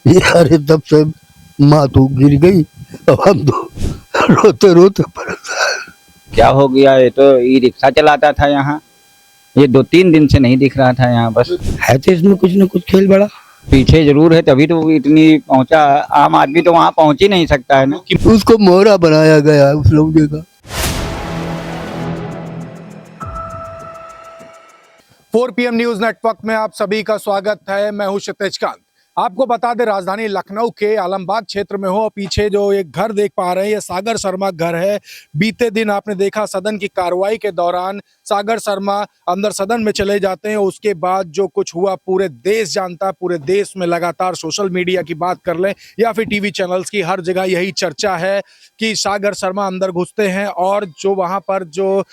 यार तब से माँ तो गिर गई। अब हम तो रोते रोते परेशान। क्या हो गया? ये तो ई रिक्शा चलाता था यहाँ, ये 2-3 दिन से नहीं दिख रहा था यहाँ। बस है तो इसमें कुछ न कुछ खेल बड़ा। पीछे जरूर है, तभी तो वो इतनी पहुंचा। आम आदमी तो वहाँ पहुंच ही नहीं सकता है ना। उसको मोहरा बनाया गया उस लौंडे का। 4 PM न्यूज नेटवर्क में आप सभी का स्वागत है। मैं हूं क्षितिज कांत। आपको बता दें, राजधानी लखनऊ के आलमबाग क्षेत्र में हो और पीछे जो एक घर देख पा रहे हैं, ये सागर शर्मा घर है। बीते दिन आपने देखा सदन की कार्रवाई के दौरान सागर शर्मा अंदर सदन में चले जाते हैं। उसके बाद जो कुछ हुआ पूरे देश जानता है। पूरे देश में लगातार सोशल मीडिया की बात कर लें या फिर टीवी चैनल्स की, हर जगह यही चर्चा है कि सागर शर्मा अंदर घुसते हैं और जो वहां पर जो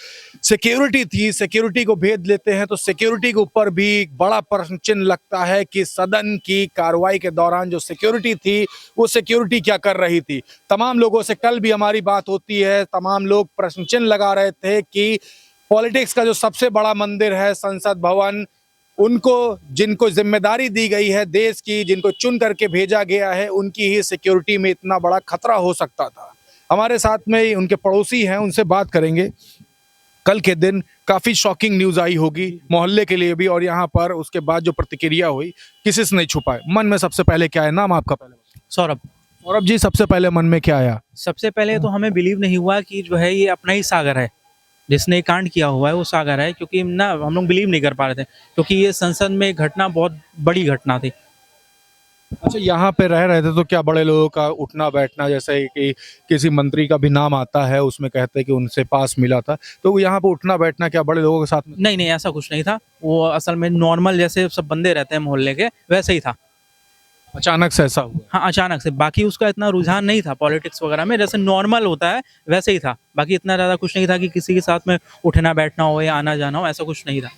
सिक्योरिटी थी, सिक्योरिटी को भेद लेते हैं। तो सिक्योरिटी के ऊपर भी एक बड़ा प्रश्न चिन्ह लगता है कि सदन की कार्रवाई के दौरान जो सिक्योरिटी थी, वो सिक्योरिटी क्या कर रही थी। तमाम लोगों से कल भी हमारी बात होती है, तमाम लोग प्रश्न चिन्ह लगा रहे थे कि पॉलिटिक्स का जो सबसे बड़ा मंदिर है संसद भवन, उनको जिनको जिम्मेदारी दी गई है देश की, जिनको चुन करके भेजा गया है, उनकी ही सिक्योरिटी में इतना बड़ा खतरा हो सकता था। हमारे साथ में उनके पड़ोसी हैं, उनसे बात करेंगे। कल के दिन काफी शॉकिंग न्यूज आई होगी मोहल्ले के लिए भी, और यहाँ पर उसके बाद जो प्रतिक्रिया हुई किसी से नहीं छुपाए। मन में सबसे पहले क्या है? नाम आपका पहले? सौरभ। सौरभ जी, सबसे पहले मन में क्या आया? सबसे पहले तो हमें बिलीव नहीं हुआ कि जो है ये अपना ही सागर है, जिसने कांड किया हुआ है वो सागर है, क्योंकि ना हम लोग बिलीव नहीं कर पा रहे थे, क्योंकि ये संसद में एक घटना बहुत बड़ी घटना थी। अच्छा, यहाँ पे रह रहे थे तो क्या बड़े लोगों का उठना बैठना, जैसे कि किसी मंत्री का भी नाम आता है उसमें कहते हैं कि उनसे पास मिला था, तो यहाँ पे उठना बैठना क्या बड़े लोगों के साथ में? नहीं नहीं, ऐसा कुछ नहीं था। वो असल में नॉर्मल जैसे सब बंदे रहते हैं मोहल्ले के, वैसे ही था। अचानक से ऐसा हुआ? हाँ, अचानक से। बाकी उसका इतना रुझान नहीं था पॉलिटिक्स वगैरह में, जैसे नॉर्मल होता है वैसे ही था। बाकी इतना ज़्यादा कुछ नहीं था कि किसी के साथ में उठना बैठना हो या आना जाना हो, ऐसा कुछ नहीं था।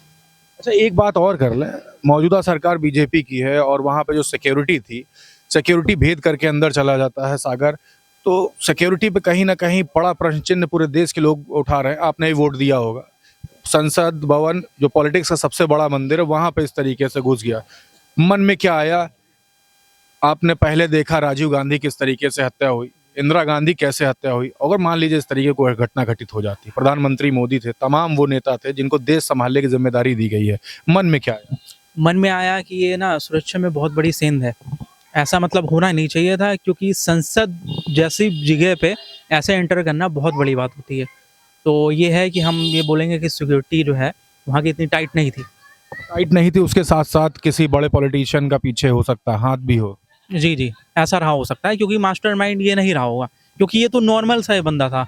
अच्छा, एक बात और कर लें, मौजूदा सरकार बीजेपी की है और वहाँ पे जो सिक्योरिटी थी, सिक्योरिटी भेद करके अंदर चला जाता है सागर, तो सिक्योरिटी पे कहीं ना कहीं बड़ा प्रश्न चिन्ह पूरे देश के लोग उठा रहे हैं। आपने ही वोट दिया होगा, संसद भवन जो पॉलिटिक्स का सबसे बड़ा मंदिर है, वहाँ पे इस तरीके से घुस गया। मन में क्या आया? आपने पहले देखा राजीव गांधी किस तरीके से हत्या हुई, इंदिरा गांधी कैसे हत्या हुई, अगर मान लीजिए इस तरीके को घटना घटित हो जाती, प्रधानमंत्री मोदी थे, तमाम वो नेता थे जिनको देश संभालने की जिम्मेदारी दी गई है, मन में क्या आया? मन में आया कि ये ना सुरक्षा में बहुत बड़ी सेंध है। ऐसा मतलब होना नहीं चाहिए था, क्योंकि संसद जैसी जगह पे ऐसे एंटर करना बहुत बड़ी बात होती है। तो ये है कि हम ये बोलेंगे कि सिक्योरिटी जो है वहाँ की इतनी टाइट नहीं थी। टाइट नहीं थी, उसके साथ साथ किसी बड़े पॉलिटिशियन का पीछे हो सकता है, हाथ भी हो। जी जी, ऐसा रहा हो सकता है, क्योंकि मास्टरमाइंड ये नहीं रहा होगा, क्योंकि ये तो नॉर्मल सा ही बंदा था,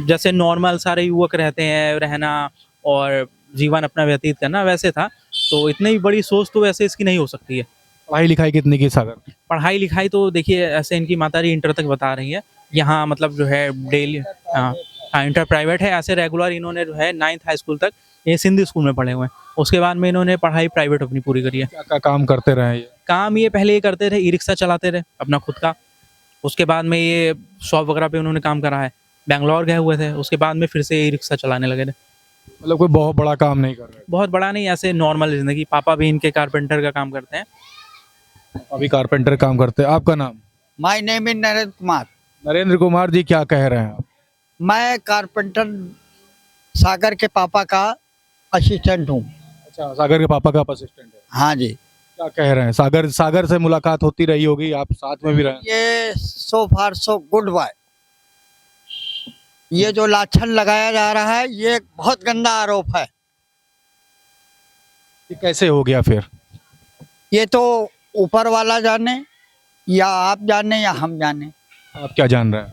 जैसे नॉर्मल सारे युवक रहते हैं, रहना और जीवन अपना व्यतीत करना वैसे था। तो इतनी बड़ी सोच तो वैसे इसकी नहीं हो सकती है। पढ़ाई लिखाई कितनी की सागर? पढ़ाई लिखाई तो देखिए, ऐसे इनकी माताजी इंटर तक बता रही है। यहाँ मतलब जो है डेली, हाँ हाँ, इंटर प्राइवेट है। ऐसे रेगुलर इन्होंने जो है 9th हाई स्कूल तक ये सिंधी स्कूल में पढ़े हुए हैं। उसके बाद में इन्होंने पढ़ाई प्राइवेट अपनी पूरी करी है। क्या क्या काम करते रहे ये? काम ये पहले ये करते थे, ई रिक्शा चलाते रहे अपना खुद का। उसके बाद में ये शॉप वगैरह पे उन्होंने काम करा है। बेंगलोर गए हुए थे, उसके बाद में फिर से ई रिक्शा चलाने लगे थे। मतलब कोई बहुत बड़ा काम नहीं कर रहे? बहुत बड़ा नहीं, ऐसे नॉर्मल जिंदगी। पापा भी इनके कारपेंटर का काम करते हैं। अभी कारपेंटर काम करते हैं। आपका नाम? My name is Narendra Kumar. Narendra Kumar ji, क्या कह रहे हैं आप? मैं कारपेंटर सागर के पापा का असिस्टेंट हूँ। अच्छा, सागर के पापा का आप असिस्टेंट है। हाँ जी। क्या कह रहे हैं? सागर से मुलाकात होती रही होगी, आप साथ में भी रहे। ये सो फार सो गुड बॉय। ये जो लाछन लगाया जा रहा है, ये एक बहुत गंदा आरोप है। ये कैसे हो गया फिर? ये तो ऊपर वाला जाने, या आप जाने या हम जाने। आप क्या जान रहे हैं?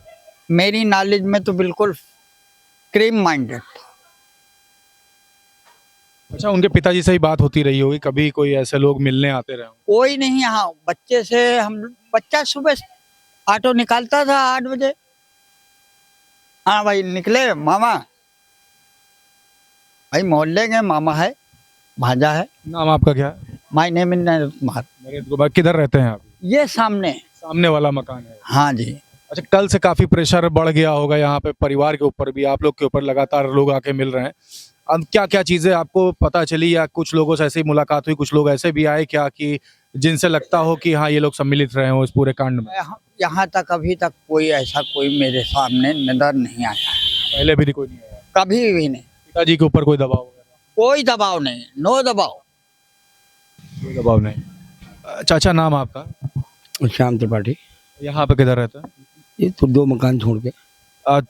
मेरी नॉलेज में तो बिल्कुल क्रीम माइंडेड था। अच्छा, उनके पिताजी से ही बात होती रही होगी, कभी कोई ऐसे लोग मिलने आते रहे होंगे? कोई नहीं यहाँ। बच्चे से बच्चा सुबह ऑटो निकालता था 8 बजे। हाँ भाई, निकले मामा, भाई मोहल्ले के मामा है, भांजा है। नाम आपका क्या है? My name is Narendra Kumar. Narendra Kumar, किधर रहते हैं आप? ये सामने। सामने वाला मकान है? हाँ जी। अच्छा, कल से काफी प्रेशर बढ़ गया होगा यहाँ पे, परिवार के ऊपर भी, आप लोग के ऊपर लगातार लोग आके मिल रहे हैं। अब क्या क्या चीजें आपको पता चली, या कुछ लोगों से ऐसी मुलाकात हुई, कुछ लोग ऐसे भी आए क्या कि जिनसे लगता हो कि हाँ ये लोग सम्मिलित रहे हो इस पूरे कांड में? यहाँ तक अभी तक कोई ऐसा कोई मेरे सामने नजर नहीं आया, पहले भी कोई नहीं आया? कभी भी नहीं। पिताजी के ऊपर कोई दबाव वगैरह? कोई दबाव नहीं, नो दबाव। कोई दबाव नहीं। चाचा नाम आपका? श्याम त्रिपाठी। यहाँ पे किधर रहता है? ये तो 2 मकान छोड़ के।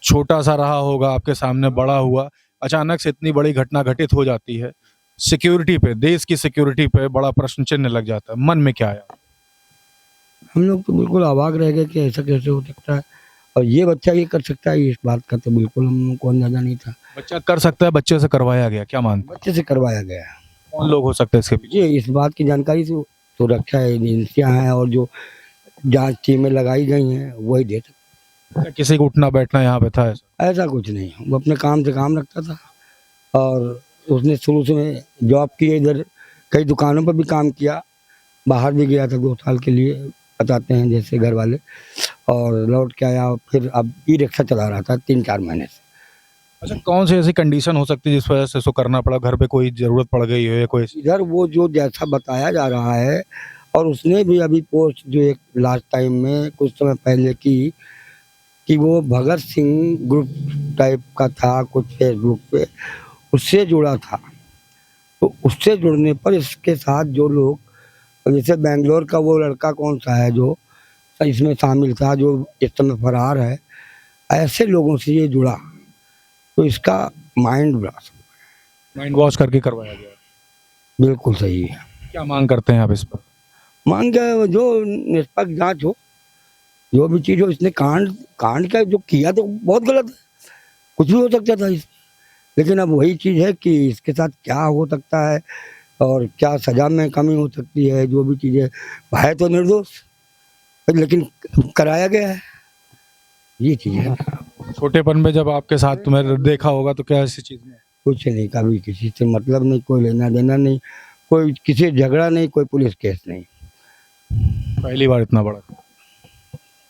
छोटा सा रहा होगा आपके सामने, बड़ा हुआ, अचानक से इतनी बड़ी घटना घटित हो जाती है, सिक्योरिटी पे, देश की सिक्योरिटी पे बड़ा प्रश्न चिन्ह लग जाता है, मन में क्या आया? हम लोग तो बिल्कुल अवाक रह गए कि ऐसा कैसे हो सकता है, और ये बच्चा ये कर सकता है, इस बात का तो बिल्कुल हम लोग को अंदाजा नहीं था। बच्चा कर सकता है, बच्चे से करवाया गया, क्या मानते हैं? बच्चे से करवाया गया। कौन लोग हो सकते हैं इसके पीछे? ये इस बात की जानकारी तो रक्षा एजेंसियां हैं और जो जांच टीमें लगाई गई हैं वही दे सकते। क्या किसी को उठना बैठना यहाँ पे था ऐसा? ऐसा कुछ नहीं, वो अपने काम से काम रखता था और उसने शुरू से जॉब की, इधर कई दुकानों पर भी काम किया, बाहर भी गया था 2 साल के लिए, बताते हैं जैसे घर वाले, और लौट के आया, फिर अब ई रिक्शा चला रहा था 3-4 महीने से। अच्छा, कौन सी ऐसी कंडीशन हो सकती है जिस वजह से इसको करना पड़ा? घर पे कोई जरूरत पड़ गई हो या कोई? इधर वो जो जैसा बताया जा रहा है, और उसने भी अभी पोस्ट जो एक लास्ट टाइम में कुछ समय पहले की, कि वो भगत सिंह ग्रुप टाइप का था कुछ फेसबुक पे, उससे जुड़ा था। तो उससे जुड़ने पर इसके साथ जो लोग, जैसे बेंगलोर का वो लड़का कौन सा है जो इसमें शामिल था, जो इस समय फरार है, ऐसे लोगों से ये जुड़ा, तो इसका माइंड वॉश करके करवाया गया। बिल्कुल सही है। क्या मांग करते हैं आप इस पर? मांग क्या, जो निष्पक्ष जांच हो, जो भी चीज़ हो। इसने कांड का जो किया तो बहुत गलत है, कुछ भी हो सकता था इस, लेकिन अब वही चीज़ है कि इसके साथ क्या हो सकता है और क्या सज़ा में कमी हो सकती है, जो भी चीज़ें है तो निर्दोष, लेकिन कराया गया है, ये चीज़ है। छोटेपन में जब आपके साथ तुम्हें देखा होगा तो क्या ऐसी चीज में? कुछ नहीं, कभी किसी से मतलब नहीं, कोई लेना देना नहीं, कोई किसी से झगड़ा नहीं, कोई पुलिस केस नहीं। पहली बार इतना बड़ा?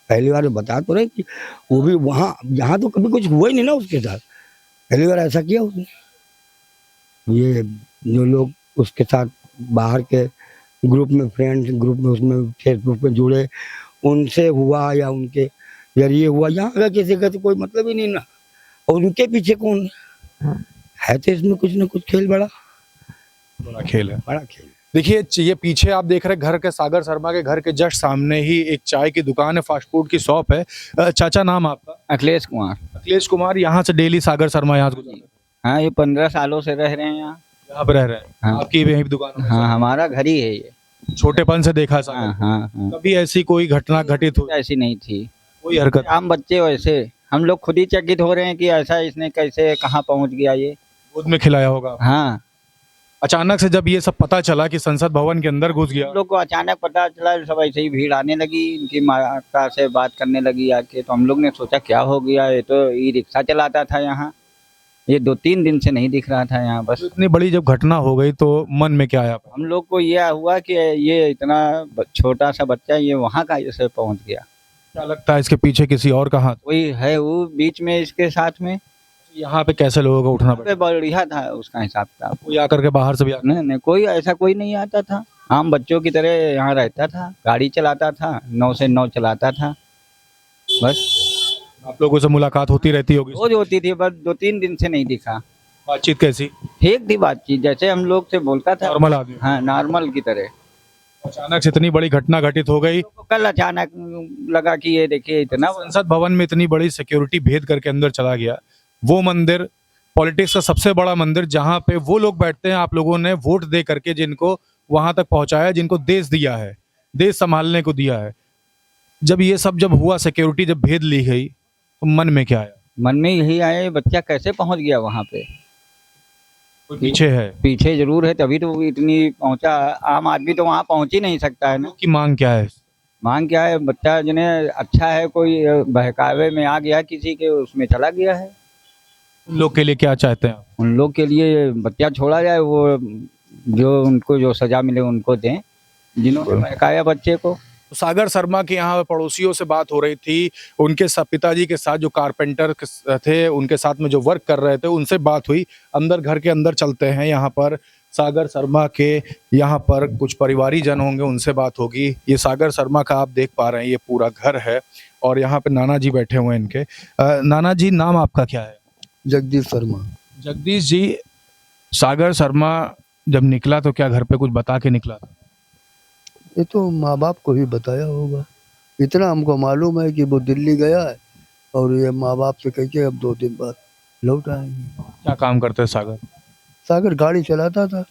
पहली बार बता तो रहे कि वो भी वहाँ, यहाँ तो कभी कुछ हुआ ही नहीं ना उसके साथ, पहली बार ऐसा किया उसने। ये जो लोग उसके साथ बाहर के ग्रुप में, फ्रेंड्स ग्रुप में, उसमें फेसबुक में जुड़े, उनसे हुआ या उनके जरिए हुआ, यहाँ का किसी का तो कोई मतलब ही नहीं ना, और उनके पीछे कौन है, तो इसमें कुछ ना कुछ खेल, बड़ा खेल है। बड़ा खेल। देखिए, ये पीछे आप देख रहे हैं घर के, सागर शर्मा के घर के जस्ट सामने ही एक चाय की दुकान है, फास्ट फूड की शॉप है। चाचा नाम आपका? अखिलेश कुमार। अखिलेश कुमार। यहाँ से डेली सागर शर्मा यहाँ से गुजरते हैं? हाँ, ये 15 सालों से रह रहे हैं यहाँ। यहाँ पे रह रहे हैं? हाँ। आपकी भी यही दुकान है? हाँ, हमारा घर ही है ये। छोटेपन से देखा हाँ सागर? हाँ हाँ। कभी ऐसी कोई घटना घटित हो? ऐसी नहीं थी कोई हरकत? आम बच्चे वैसे, हम लोग खुद ही चकित हो रहे हैं कि ऐसा इसने कैसे कहाँ पहुँच गया ये। गोद में खिलाया होगा? हाँ, अचानक से जब ये सब पता चला कि संसद भवन के अंदर घुस गया, हम लोग को अचानक पता चला, सब ऐसे ही भीड़ आने लगी, इनकी माता से बात करने लगी आके, तो हम लोग ने सोचा क्या हो गया, ये तो ई रिक्शा चलाता था यहाँ, ये 2-3 दिन से नहीं दिख रहा था यहाँ बस। इतनी बड़ी जब घटना हो गई तो मन में क्या आया? हम लोग को यह हुआ कि ये इतना छोटा सा बच्चा ये वहाँ का कैसे पहुँच गया। क्या लगता है इसके पीछे किसी और का हाथ? कोई है वो बीच में इसके साथ में। यहाँ पे कैसे लोगों को उठना पड़ा? पे बढ़िया था उसका हिसाब किताब। कोई आकर के बाहर से भी नहीं नहीं, कोई ऐसा कोई नहीं आता था, आम बच्चों की तरह यहाँ रहता था, गाड़ी चलाता था, 9 से 9 चलाता था बस। आप लोगों से मुलाकात होती रहती होगी? रोज होती थी, बस 2-3 दिन से नहीं दिखा। बातचीत कैसी? ठीक थी बातचीत, जैसे हम लोग से बोलता था, नॉर्मल आदमी? हाँ, नॉर्मल की तरह। अचानक से इतनी बड़ी घटना घटित हो गई। तो कल अचानक लगा कि ये देखिए इतना संसद भवन में इतनी बड़ी सिक्योरिटी भेद करके अंदर चला गया। वो मंदिर, पॉलिटिक्स का सबसे बड़ा मंदिर, जहां पे वो लोग बैठते हैं, आप लोगों ने वोट दे करके जिनको वहां तक पहुंचाया, जिनको देश दिया है, देश संभालने को दिया है। जब ये सब जब हुआ, सिक्योरिटी जब भेद ली गई, तो मन में क्या आया? मन में यही आया, बच्चा कैसे पहुंच गया वहां पे। कोई पीछे है? पीछे जरूर है, तभी तो इतनी पहुंचा। आम आदमी तो वहां पहुंच ही नहीं सकता है ना। की मांग क्या है? मांग क्या है, बच्चा जिन्हें अच्छा है, कोई बहकावे में आ गया किसी के, उसमें चला गया है। उन लोग के लिए क्या चाहते हैं आप? उन लोग के लिए बच्चा छोड़ा जाए, वो जो उनको जो सजा मिले उनको दें, जिन्होंने बहकाया बच्चे को। सागर शर्मा के यहाँ पड़ोसियों से बात हो रही थी, उनके पिताजी के साथ जो कारपेंटर थे, उनके साथ में जो वर्क कर रहे थे, उनसे बात हुई। अंदर घर के अंदर चलते हैं। यहाँ पर सागर शर्मा के यहाँ पर कुछ परिवारी जन होंगे, उनसे बात होगी। ये सागर शर्मा का आप देख पा रहे हैं ये पूरा घर है और यहाँ पे नाना जी बैठे हुए हैं इनके। नाना जी, नाम आपका क्या है? जगदीश शर्मा। जगदीश जी, सागर शर्मा जब निकला तो क्या घर पे कुछ बता के निकला था? ये तो माँ बाप को ही बताया होगा। इतना हमको मालूम है कि वो दिल्ली गया है और ये माँ बाप से कह के अब 2 दिन बाद लौट आएंगे। क्या काम करते हैं सागर? सागर गाड़ी चलाता था,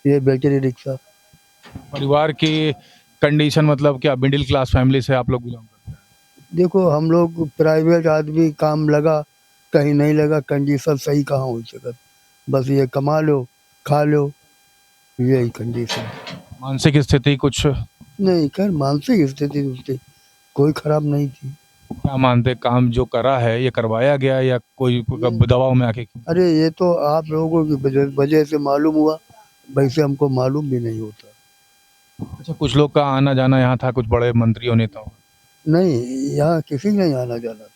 ये बैटरी रिक्शा। परिवार की कंडीशन मतलब क्या मिडिल क्लास फैमिली से आप लोग बिलोंग करते हैं? देखो हम लोग प्राइवेट आदमी, काम लगा कहीं नहीं लगा, कंडीशन सही कहाँ हो सकत। बस ये कमा लो खा लो, यही कंडीशन। मानसिक स्थिति कुछ नहीं, खैर मानसिक स्थिति उसकी कोई खराब नहीं थी। क्या मानते, काम जो करा है ये करवाया गया या कोई दबाव में आके? अरे ये तो आप लोगों की वजह से मालूम हुआ, वैसे हमको मालूम भी नहीं होता। अच्छा, कुछ लोग का आना जाना यहाँ था, कुछ बड़े मंत्रियों नेताओं नहीं, यहाँ किसी का नहीं आना जाना था।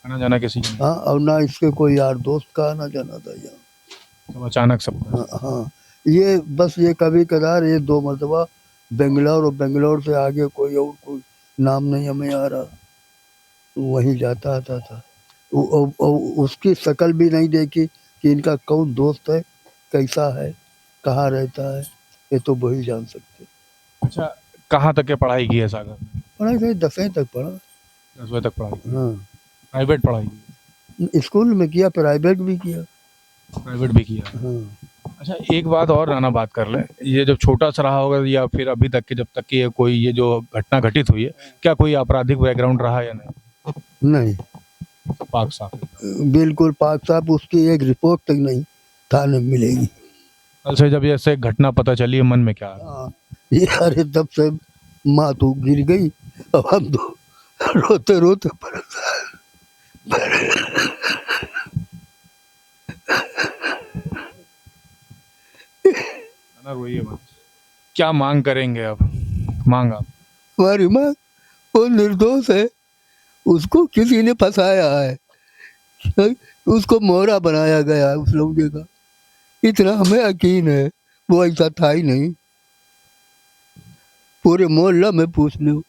आना जाना किसी का? हाँ, और ना इसके कोई यार दोस्त का आना जाना था यहाँ। सब अचानक सब? हाँ हाँ, ये बस ये कभी कदार ये 2 मरतबा बेंगलोर और बेंगलोर से आगे कोई नाम नहीं हमें आ रहा, वहीं जाता आता था। उसकी शक्ल भी नहीं देखी कि इनका कौन दोस्त है, कैसा है, कहाँ रहता है, ये तो वही जान सकते। अच्छा, कहाँ तक के पढ़ाई की है सागर? पढ़ाई कहीं 10वीं तक पढ़ा। 10वीं तक पढ़ाई की? हाँ, प्राइवेट पढ़ाई की? स्कूल में किया, प्राइवेट भी किया। प्राइवेट भी किया? हाँ। अच्छा, एक बात और नाना बात कर ले, ये जब छोटा सा रहा होगा या फिर अभी तक के जब तक की कोई ये जो घटना घटित हुई है, क्या कोई आपराधिक बैकग्राउंड रहा या नहीं? नहीं, पाक साफ? बिल्कुल पाक साहब, उसकी एक रिपोर्ट तक नहीं थाने में मिलेगी। कल से जब ऐसे घटना पता चली है, मन में क्या है? हाँ, ये अरे तब से माँ तो गिर गई, अब हम तो रोते रोते परेशान। नाना रोइए मत। क्या मांग करेंगे अब? मांग आप? हमारी माँ वो निर्दोष है, उसको किसी ने फंसाया है, उसको मोहरा बनाया गया है उस लौंडे का, इतना हमें यकीन है। वो ऐसा था ही नहीं, पूरे मोहल्ला में पूछ लो।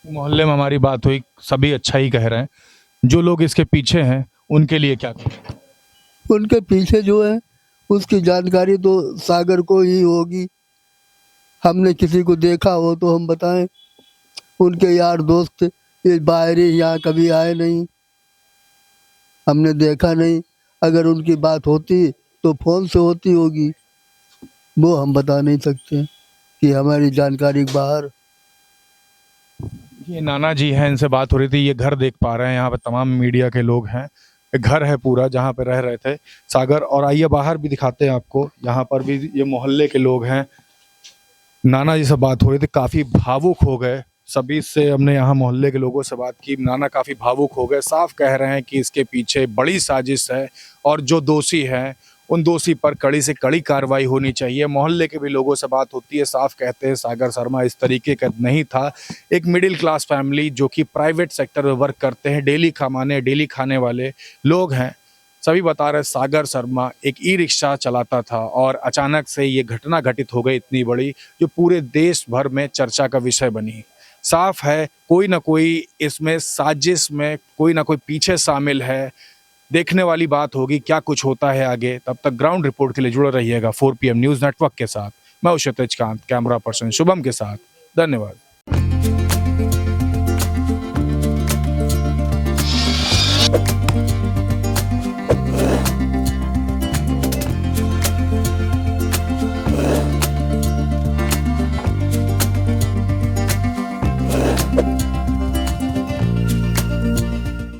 मोहल्ले में हमारी बात हुई, सभी अच्छा ही कह रहे हैं। जो लोग इसके पीछे हैं उनके लिए क्या करें? उनके पीछे जो है उसकी जानकारी तो सागर को ही होगी। हमने किसी को देखा हो तो हम बताएं। उनके यार दोस्त ये बाहर ही यहाँ कभी आए नहीं, हमने देखा नहीं। अगर उनकी बात होती तो फोन से होती होगी, वो हम बता नहीं सकते कि हमारी जानकारी बाहर। ये नाना जी हैं, इनसे बात हो रही थी। ये घर देख पा रहे हैं, यहाँ पे तमाम मीडिया के लोग हैं। एक घर है पूरा जहाँ पे रह रहे थे सागर। और आइए बाहर भी दिखाते हैं आपको, यहाँ पर भी ये मोहल्ले के लोग हैं। नाना जी से बात हो रही थी, काफ़ी भावुक हो गए। सभी से हमने यहाँ मोहल्ले के लोगों से बात की, नाना काफ़ी भावुक हो गए। साफ कह रहे हैं कि इसके पीछे बड़ी साजिश है और जो दोषी हैं उन दोषी पर कड़ी से कड़ी कार्रवाई होनी चाहिए। मोहल्ले के भी लोगों से बात होती है, साफ कहते हैं सागर शर्मा इस तरीके का नहीं था। एक मिडिल क्लास फैमिली जो कि प्राइवेट सेक्टर में वर्क करते हैं, डेली खाने वाले लोग हैं, सभी बता रहे सागर शर्मा एक ई रिक्शा चलाता था और अचानक से ये घटना घटित हो गई इतनी बड़ी, जो पूरे देश भर में चर्चा का विषय बनी। साफ है कोई ना कोई इसमें साजिश में कोई ना कोई पीछे शामिल है। देखने वाली बात होगी क्या कुछ होता है आगे। तब तक ग्राउंड रिपोर्ट के लिए जुड़े रहिएगा 4 PM न्यूज़ नेटवर्क के साथ। मैं हूं क्षितिज कांत, कैमरा पर्सन शुभम के साथ। धन्यवाद।